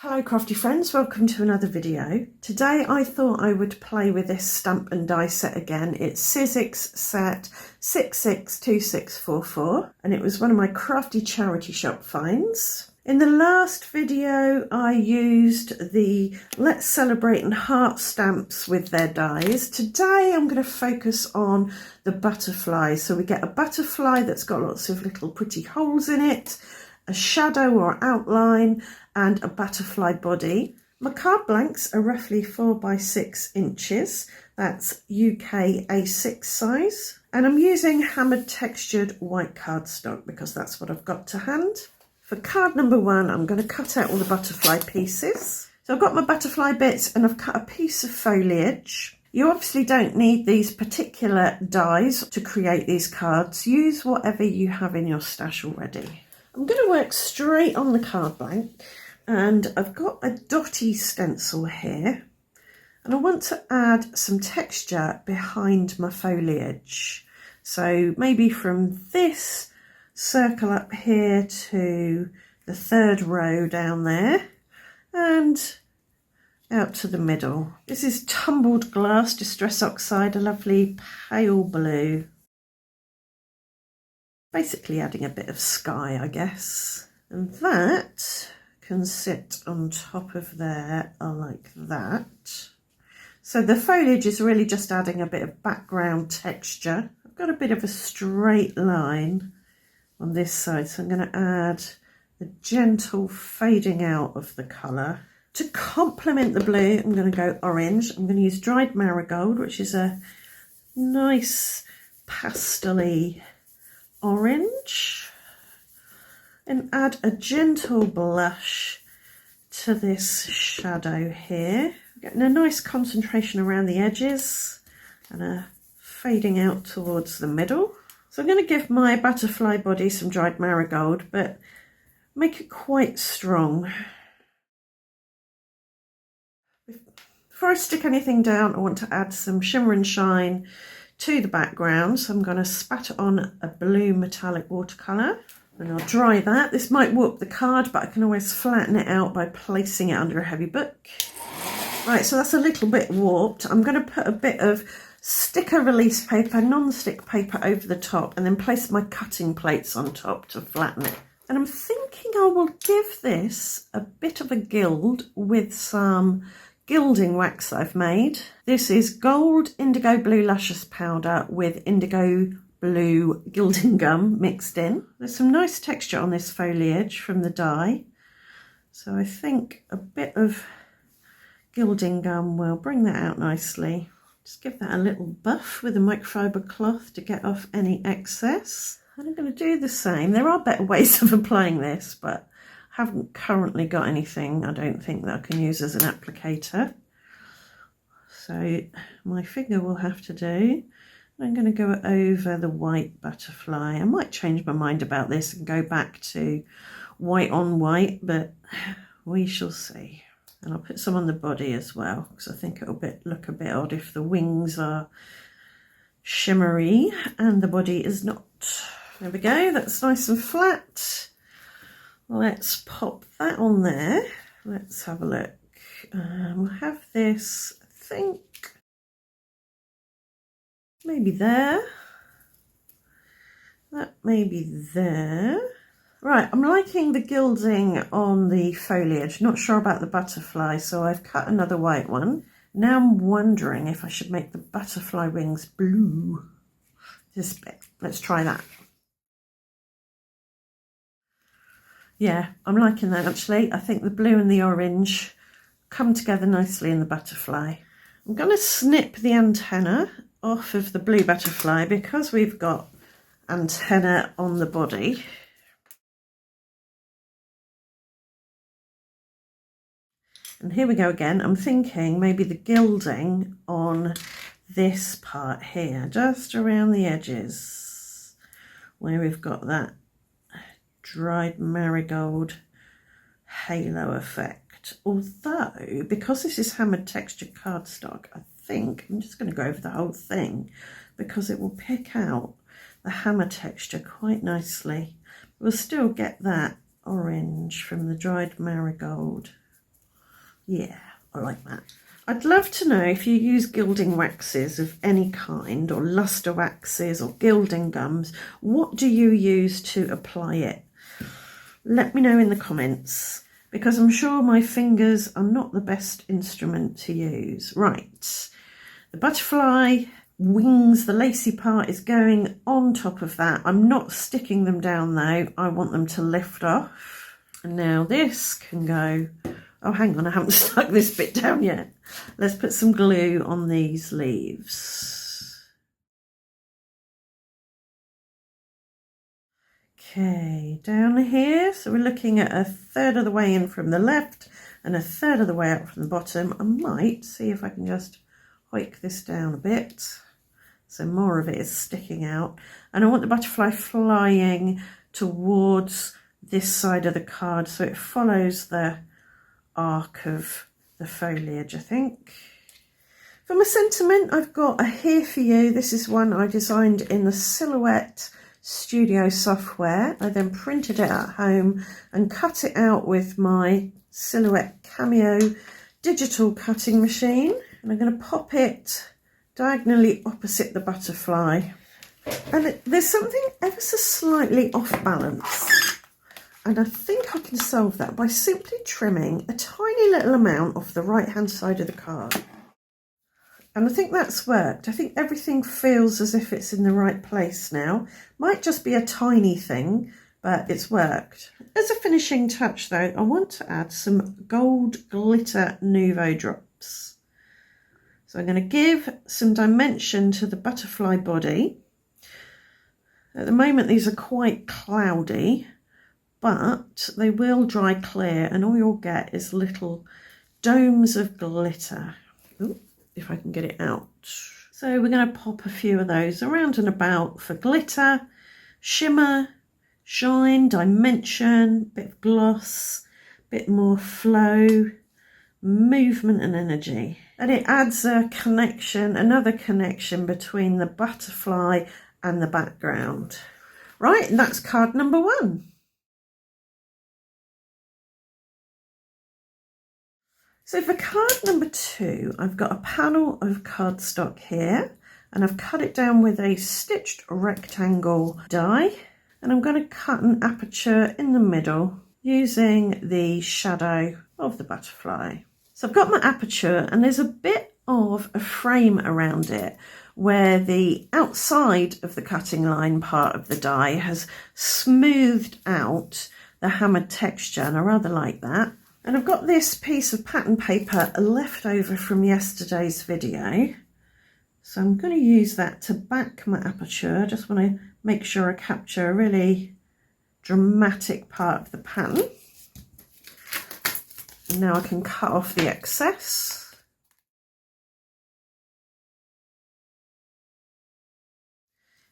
Hello crafty friends, welcome to another video. Today I thought I would play with this stamp and die set again. It's Sizzix set 662644 and it was one of my crafty charity shop finds. In the last video I used the Let's Celebrate and Heart stamps with their dies. Today I'm going to focus on the butterfly. So we get a butterfly that's got lots of little pretty holes in it, a shadow or outline, and a butterfly body. My card blanks are roughly 4 by 6 inches. That's UK A6 size. And I'm using hammered textured white cardstock because that's what I've got to hand. For card number 1, I'm going to cut out all the butterfly pieces. So I've got my butterfly bits and I've cut a piece of foliage. You obviously don't need these particular dies to create these cards. Use whatever you have in your stash already. I'm going to work straight on the card blank. And I've got a dotty stencil here and I want to add some texture behind my foliage. So maybe from this circle up here to the third row down there and out to the middle. This is tumbled glass distress oxide, a lovely pale blue. Basically adding a bit of sky, I guess. And that can sit on top of there like that. So the foliage is really just adding a bit of background texture. I've got a bit of a straight line on this side, so I'm going to add a gentle fading out of the colour. To complement the blue, I'm going to go orange. I'm going to use dried marigold, which is a nice pastel-y orange. And add a gentle blush to this shadow here. Getting a nice concentration around the edges and a fading out towards the middle. So I'm going to give my butterfly body some dried marigold, but make it quite strong. Before I stick anything down, I want to add some shimmer and shine to the background. So I'm going to spatter on a blue metallic watercolour. And I'll dry that. This might warp the card, but I can always flatten it out by placing it under a heavy book. Right, so that's a little bit warped. I'm going to put a bit of sticker release paper, non-stick paper over the top and then place my cutting plates on top to flatten it. And I'm thinking I will give this a bit of a gild with some gilding wax that I've made. This is gold indigo blue luscious powder with indigo blue gilding gum mixed in. There's some nice texture on this foliage from the die, so I think a bit of gilding gum will bring that out nicely. Just give that a little buff with a microfiber cloth to get off any excess. And I'm going to do the same. There are better ways of applying this, but I haven't currently got anything I don't think that I can use as an applicator, so my finger will have to do. I'm going to go over the white butterfly. I might change my mind about this and go back to white on white, but we shall see. And I'll put some on the body as well, because I think it'll look a bit odd if the wings are shimmery and the body is not. There we go, that's nice and flat. Let's pop that on there. Let's have a look. We'll have this, I think, maybe there, that may be there. Right, I'm liking the gilding on the foliage, not sure about the butterfly, so I've cut another white one. Now I'm wondering if I should make the butterfly wings blue. This bit, let's try that. Yeah, I'm liking that actually. I think the blue and the orange come together nicely in the butterfly. I'm going to snip the antenna off of the blue butterfly because we've got antenna on the body. And here we go again. I'm thinking maybe the gilding on this part here, just around the edges where we've got that dried marigold halo effect. Although, because this is hammered textured cardstock, I think I'm just going to go over the whole thing because it will pick out the hammer texture quite nicely. We'll still get that orange from the dried marigold. Yeah, I like that. I'd love to know if you use gilding waxes of any kind, or luster waxes or gilding gums. What do you use to apply it? Let me know in the comments, because I'm sure my fingers are not the best instrument to use. Right, the butterfly wings, the lacy part is going on top of that. I'm not sticking them down though, I want them to lift off. And now this can go, oh hang on, I haven't stuck this bit down yet. Let's put some glue on these leaves. Okay, down here, so we're looking at 1/3 of the way in from the left and 1/3 of the way out from the bottom. I might see if I can just hike this down a bit so more of it is sticking out. And I want the butterfly flying towards this side of the card so it follows the arc of the foliage, I think. For my sentiment, I've got a Here For You. This is one I designed in the Silhouette Studio software. I then printed it at home and cut it out with my Silhouette Cameo digital cutting machine. And I'm going to pop it diagonally opposite the butterfly. And there's something ever so slightly off balance. And I think I can solve that by simply trimming a tiny little amount off the right hand side of the card. And I think that's worked. I think everything feels as if it's in the right place now. Might just be a tiny thing, but it's worked. As a finishing touch though, I want to add some gold glitter Nouveau drops. So I'm going to give some dimension to the butterfly body. At the moment these are quite cloudy, but they will dry clear and all you'll get is little domes of glitter. Ooh, if I can get it out. So we're going to pop a few of those around and about for glitter, shimmer, shine, dimension, bit of gloss, bit more flow, movement and energy. And it adds a connection, another connection between the butterfly and the background. Right, and that's card number 1. So for card number 2, I've got a panel of cardstock here and I've cut it down with a stitched rectangle die, and I'm going to cut an aperture in the middle using the shadow of the butterfly. So I've got my aperture and there's a bit of a frame around it where the outside of the cutting line part of the die has smoothed out the hammered texture, and I rather like that. And I've got this piece of pattern paper left over from yesterday's video. So I'm going to use that to back my aperture. I just want to make sure I capture a really dramatic part of the pattern. And now I can cut off the excess.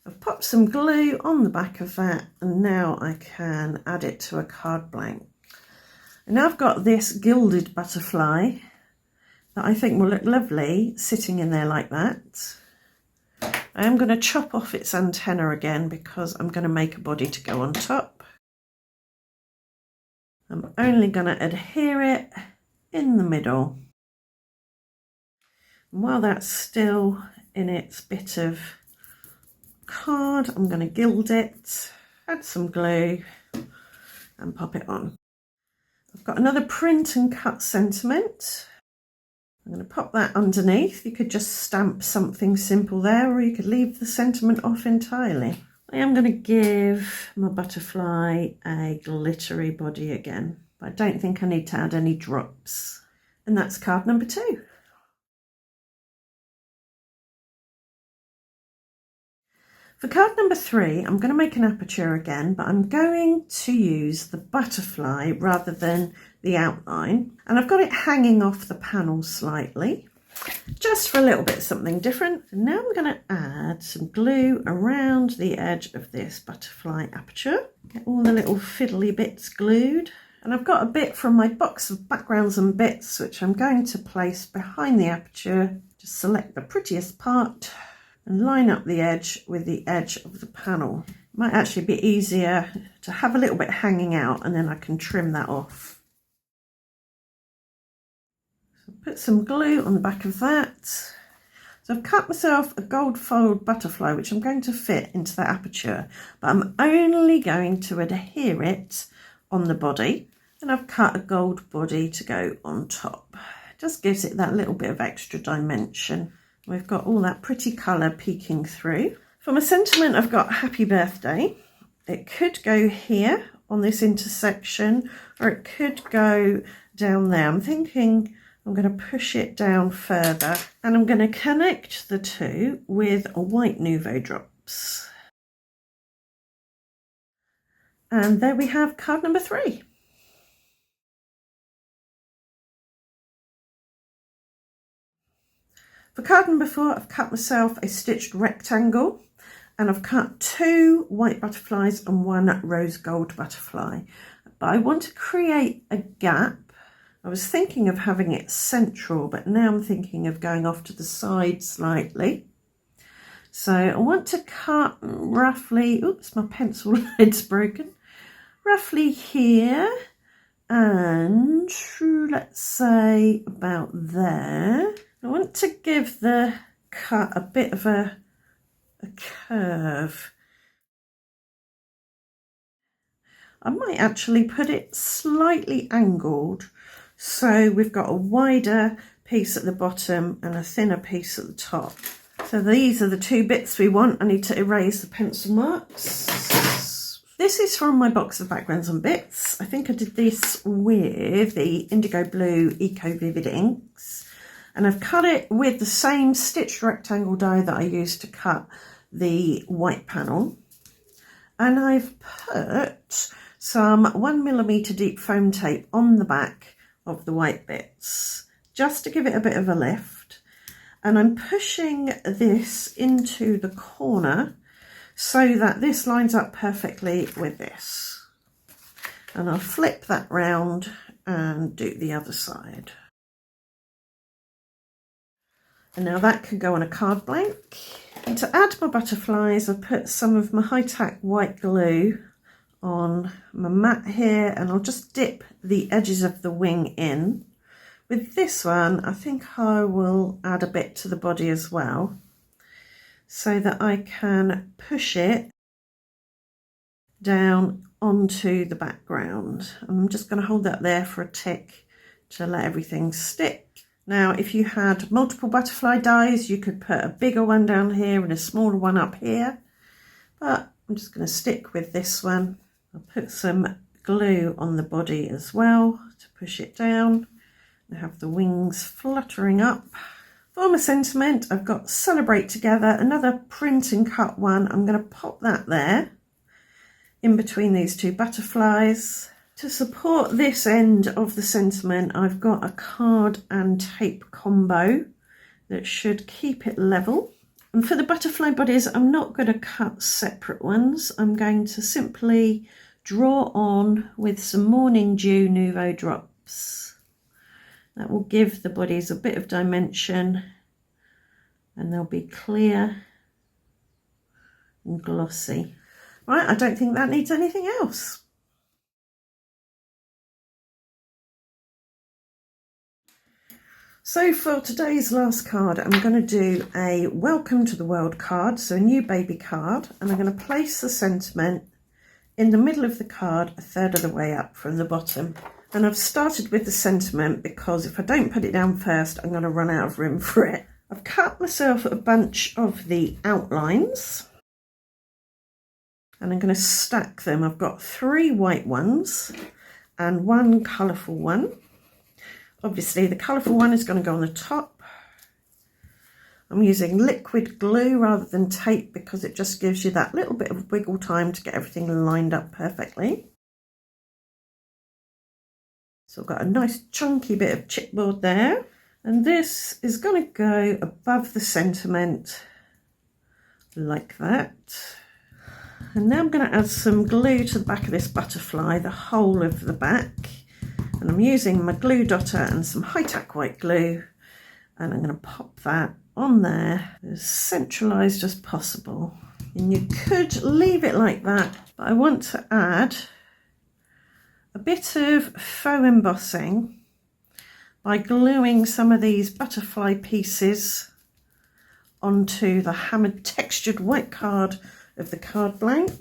I've popped some glue on the back of that and now I can add it to a card blank. And now I've got this gilded butterfly that I think will look lovely sitting in there like that. I am going to chop off its antenna again because I'm going to make a body to go on top. I'm only going to adhere it in the middle. And while that's still in its bit of card, I'm going to gild it, add some glue and pop it on. I've got another print and cut sentiment. I'm going to pop that underneath. You could just stamp something simple there, or you could leave the sentiment off entirely. I am going to give my butterfly a glittery body again, but I don't think I need to add any drops. And that's card number 2. For card number 3, I'm going to make an aperture again, but I'm going to use the butterfly rather than the outline. And I've got it hanging off the panel slightly, just for a little bit something different. And now I'm going to add some glue around the edge of this butterfly aperture. Get all the little fiddly bits glued. And I've got a bit from my box of backgrounds and bits, which I'm going to place behind the aperture. Just select the prettiest part and line up the edge with the edge of the panel. It might actually be easier to have a little bit hanging out and then I can trim that off. Put some glue on the back of that. So I've cut myself a gold fold butterfly, which I'm going to fit into that aperture, but I'm only going to adhere it on the body, and I've cut a gold body to go on top. Just gives it that little bit of extra dimension. We've got all that pretty colour peeking through. For my sentiment, I've got happy birthday. It could go here on this intersection, or it could go down there. I'm thinking I'm going to push it down further, and I'm going to connect the two with a white Nouveau drops. And there we have card number 3. For card number 4, I've cut myself a stitched rectangle, and I've cut 2 white butterflies and 1 rose gold butterfly. But I want to create a gap. I was thinking of having it central, but now I'm thinking of going off to the side slightly. So I want to cut roughly, oops, my pencil head's broken, roughly here, and let's say about there. I want to give the cut a bit of a curve. I might actually put it slightly angled, so we've got a wider piece at the bottom and a thinner piece at the top. So these are the 2 bits we want. I need to erase the pencil marks. This is from my box of backgrounds and bits. I think I did this with the indigo blue Eco Vivid inks. And I've cut it with the same stitched rectangle die that I used to cut the white panel. And I've put some 1mm deep foam tape on the back of the white bits, just to give it a bit of a lift. And I'm pushing this into the corner so that this lines up perfectly with this. And I'll flip that round and do the other side. And now that can go on a card blank. And to add my butterflies, I've put some of my high-tack white glue on my mat here, and I'll just dip the edges of the wing in. With this one, I think I will add a bit to the body as well, so that I can push it down onto the background. I'm just going to hold that there for a tick to let everything stick. Now, if you had multiple butterfly dies, you could put a bigger one down here and a smaller one up here, but I'm just going to stick with this one. I'll put some glue on the body as well to push it down and have the wings fluttering up. For my sentiment, I've got Celebrate Together, another print and cut one. I'm going to pop that there in between these 2 butterflies. To support this end of the sentiment, I've got a card and tape combo that should keep it level. And for the butterfly bodies, I'm not going to cut separate ones. I'm going to simply draw on with some Morning Dew Nouveau drops. That will give the bodies a bit of dimension, and they'll be clear and glossy. Right, I don't think that needs anything else. So for today's last card, I'm going to do a Welcome to the World card, so a new baby card, and I'm going to place the sentiment in the middle of the card, a third of the way up from the bottom. And I've started with the sentiment because if I don't put it down first, I'm going to run out of room for it. I've cut myself a bunch of the outlines, and I'm going to stack them. I've got 3 white ones and 1 colourful one. Obviously the colourful one is going to go on the top. I'm using liquid glue rather than tape because it just gives you that little bit of wiggle time to get everything lined up perfectly. So I've got a nice chunky bit of chipboard there, and this is going to go above the sentiment like that. And now I'm going to add some glue to the back of this butterfly, the whole of the back. And I'm using my glue dotter and some high-tack white glue, and I'm going to pop that on there as centralised as possible. And you could leave it like that, but I want to add a bit of faux embossing by gluing some of these butterfly pieces onto the hammered textured white card of the card blank,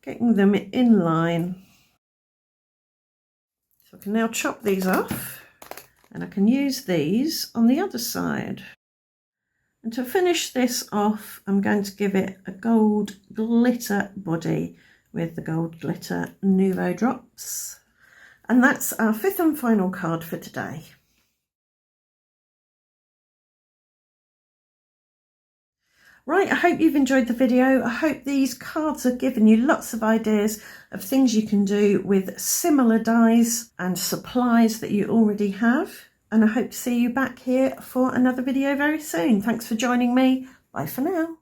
getting them in line. So I can now chop these off and I can use these on the other side. And to finish this off, I'm going to give it a gold glitter body with the gold glitter Nouveau drops. And that's our fifth and final card for today. Right, I hope you've enjoyed the video. I hope these cards have given you lots of ideas of things you can do with similar dies and supplies that you already have. And I hope to see you back here for another video very soon. Thanks for joining me. Bye for now.